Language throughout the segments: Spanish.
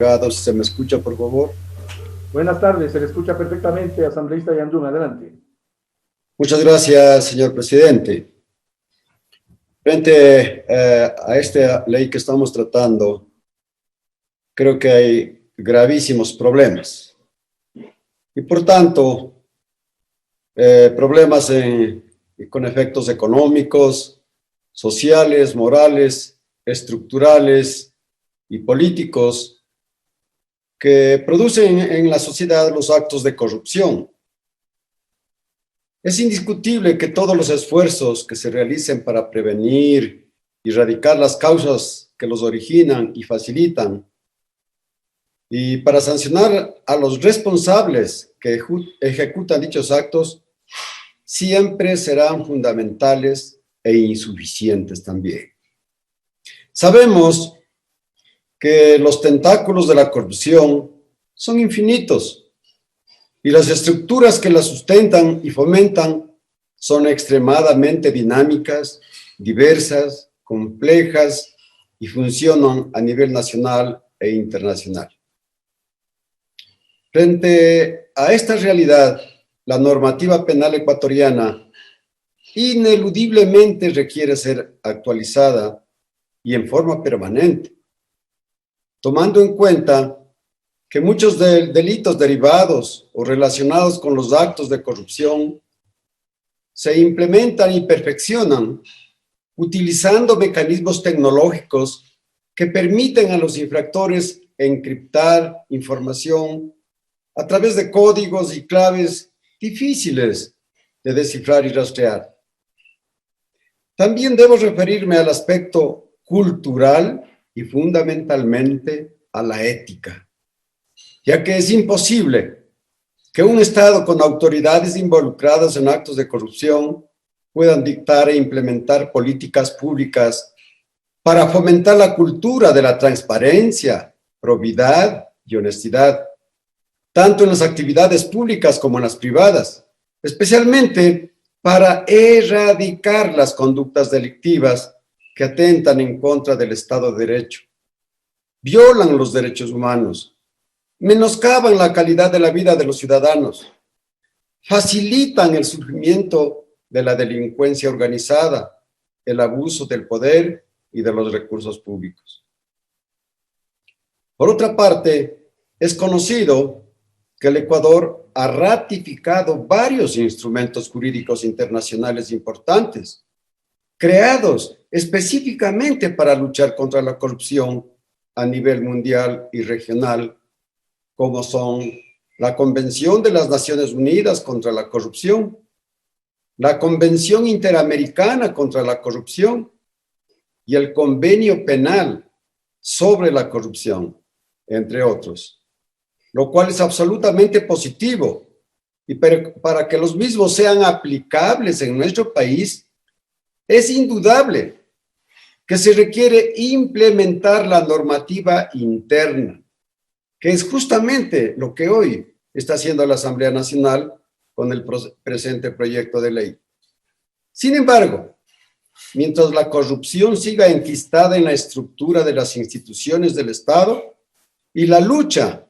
Si se me escucha, por favor. Buenas tardes, se le escucha perfectamente, asambleísta Yandún, adelante. Muchas gracias, señor presidente. Frente a esta ley que estamos tratando, creo que hay gravísimos problemas. Y por tanto, problemas con efectos económicos, sociales, morales, estructurales y políticos que producen en la sociedad los actos de corrupción. Es indiscutible que todos los esfuerzos que se realicen para prevenir y erradicar las causas que los originan y facilitan, y para sancionar a los responsables que ejecutan dichos actos, siempre serán fundamentales e insuficientes también. Sabemos que los tentáculos de la corrupción son infinitos y las estructuras que la sustentan y fomentan son extremadamente dinámicas, diversas, complejas y funcionan a nivel nacional e internacional. Frente a esta realidad, la normativa penal ecuatoriana ineludiblemente requiere ser actualizada y en forma permanente, tomando en cuenta que muchos delitos derivados o relacionados con los actos de corrupción se implementan y perfeccionan utilizando mecanismos tecnológicos que permiten a los infractores encriptar información a través de códigos y claves difíciles de descifrar y rastrear. También debo referirme al aspecto cultural y fundamentalmente a la ética, ya que es imposible que un Estado con autoridades involucradas en actos de corrupción puedan dictar e implementar políticas públicas para fomentar la cultura de la transparencia, probidad y honestidad, tanto en las actividades públicas como en las privadas, especialmente para erradicar las conductas delictivas que atentan en contra del Estado de Derecho, violan los derechos humanos, menoscaban la calidad de la vida de los ciudadanos, facilitan el surgimiento de la delincuencia organizada, el abuso del poder y de los recursos públicos. Por otra parte, es conocido que el Ecuador ha ratificado varios instrumentos jurídicos internacionales importantes, creados específicamente para luchar contra la corrupción a nivel mundial y regional, como son la Convención de las Naciones Unidas contra la Corrupción, la Convención Interamericana contra la Corrupción y el Convenio Penal sobre la Corrupción, entre otros, lo cual es absolutamente positivo. Y para que los mismos sean aplicables en nuestro país, es indudable que se requiere implementar la normativa interna, que es justamente lo que hoy está haciendo la Asamblea Nacional con el presente proyecto de ley. Sin embargo, mientras la corrupción siga enquistada en la estructura de las instituciones del Estado y la lucha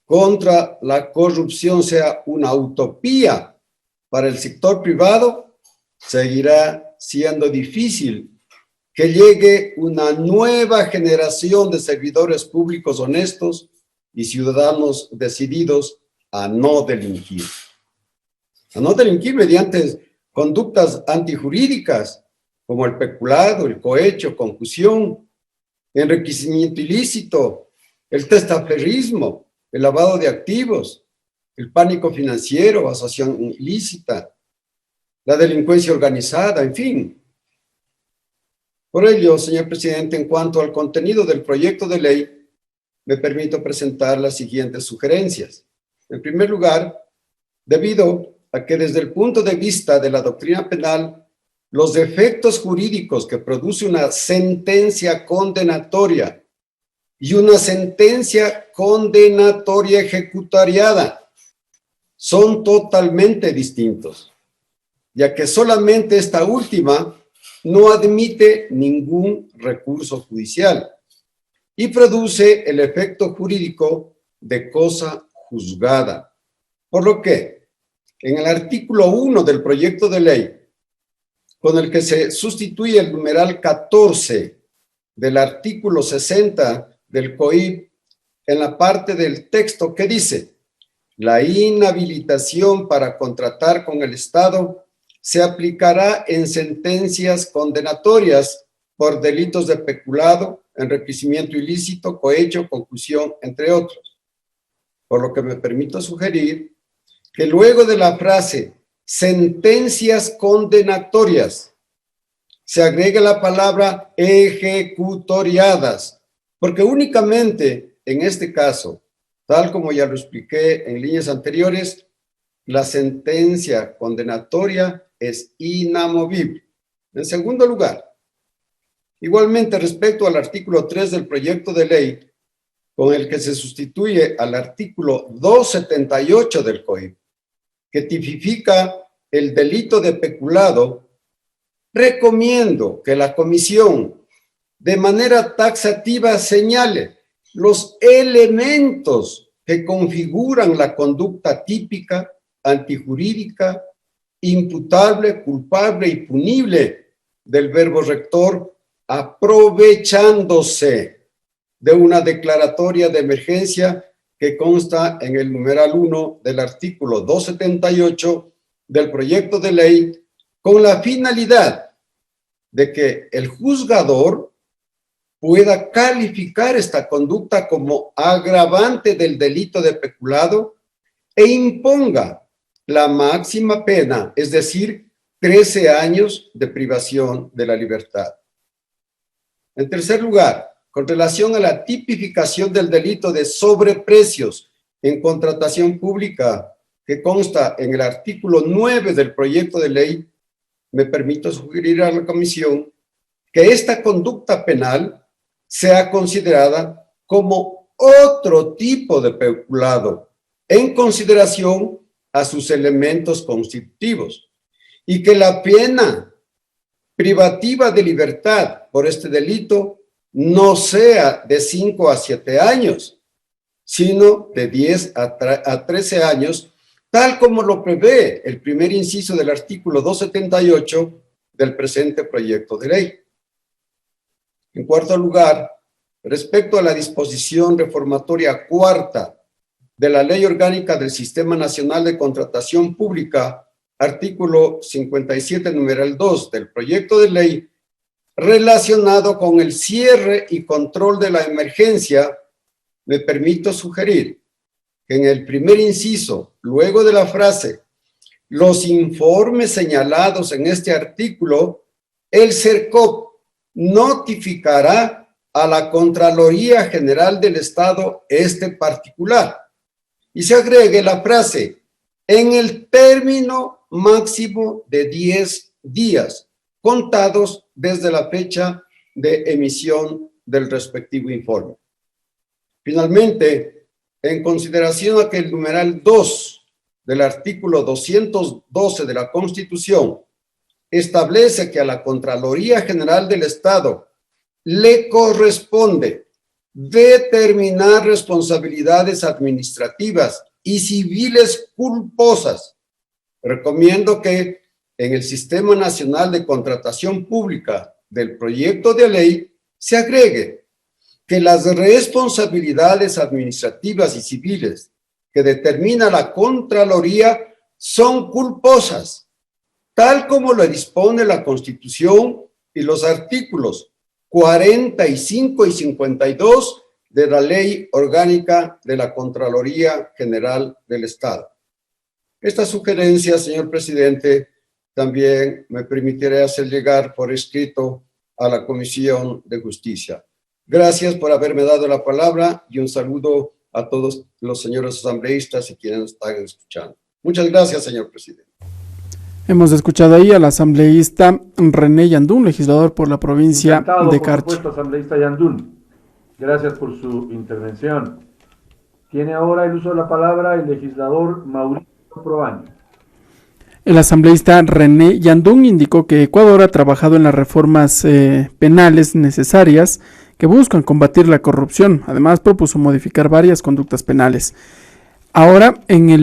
contra la corrupción sea una utopía para el sector privado, seguirá siendo difícil que llegue una nueva generación de servidores públicos honestos y ciudadanos decididos a no delinquir. A no delinquir mediante conductas antijurídicas como el peculado, el cohecho, concusión, enriquecimiento ilícito, el testaferrismo, el lavado de activos, el pánico financiero, asociación ilícita, la delincuencia organizada, en fin. Por ello, señor presidente, en cuanto al contenido del proyecto de ley, me permito presentar las siguientes sugerencias. En primer lugar, debido a que desde el punto de vista de la doctrina penal, los efectos jurídicos que produce una sentencia condenatoria y una sentencia condenatoria ejecutariada son totalmente distintos, ya que solamente esta última no admite ningún recurso judicial, y produce el efecto jurídico de cosa juzgada. Por lo que, en el artículo 1 del proyecto de ley, con el que se sustituye el numeral 14 del artículo 60 del COIP, en la parte del texto que dice: la inhabilitación para contratar con el Estado se aplicará en sentencias condenatorias por delitos de peculado, enriquecimiento ilícito, cohecho, concusión, entre otros. Por lo que me permito sugerir que luego de la frase sentencias condenatorias se agregue la palabra ejecutoriadas, porque únicamente en este caso, tal como ya lo expliqué en líneas anteriores, la sentencia condenatoria es inamovible. En segundo lugar, igualmente respecto al artículo 3 del proyecto de ley, con el que se sustituye al artículo 278 del COIP, que tipifica el delito de peculado, recomiendo que la comisión de manera taxativa señale los elementos que configuran la conducta típica, antijurídica, imputable, culpable y punible del verbo rector, aprovechándose de una declaratoria de emergencia que consta en el numeral 1 del artículo 278 del proyecto de ley, con la finalidad de que el juzgador pueda calificar esta conducta como agravante del delito de peculado e imponga la máxima pena, es decir, 13 años de privación de la libertad. En tercer lugar, con relación a la tipificación del delito de sobreprecios en contratación pública, que consta en el artículo 9 del proyecto de ley, me permito sugerir a la comisión que esta conducta penal sea considerada como otro tipo de peculado en consideración a sus elementos constitutivos, y que la pena privativa de libertad por este delito no sea de 5 a 7 años, sino de 10 a 13 años, tal como lo prevé el primer inciso del artículo 278 del presente proyecto de ley. En cuarto lugar, respecto a la disposición reformatoria cuarta de la Ley Orgánica del Sistema Nacional de Contratación Pública, artículo 57, numeral 2 del proyecto de ley, relacionado con el cierre y control de la emergencia, me permito sugerir que en el primer inciso, luego de la frase, los informes señalados en este artículo, el CERCOP notificará a la Contraloría General del Estado este particular, y se agregue la frase, en el término máximo de 10 días, contados desde la fecha de emisión del respectivo informe. Finalmente, en consideración a que el numeral 2 del artículo 212 de la Constitución establece que a la Contraloría General del Estado le corresponde determinar responsabilidades administrativas y civiles culposas, recomiendo que en el Sistema Nacional de Contratación Pública del proyecto de ley se agregue que las responsabilidades administrativas y civiles que determina la Contraloría son culposas, tal como lo dispone la Constitución y los artículos 45 y 52 de la Ley Orgánica de la Contraloría General del Estado. Esta sugerencia, señor presidente, también me permitiré hacer llegar por escrito a la Comisión de Justicia. Gracias por haberme dado la palabra y un saludo a todos los señores asambleístas y quienes están escuchando. Muchas gracias, señor presidente. Hemos escuchado ahí al asambleísta René Yandún, legislador por la provincia de Carchi. Por supuesto, asambleísta Yandún. Gracias por su intervención. Tiene ahora el uso de la palabra el legislador Mauricio Proaño. El asambleísta René Yandún indicó que Ecuador ha trabajado en las reformas penales necesarias que buscan combatir la corrupción. Además, propuso modificar varias conductas penales. Ahora, en el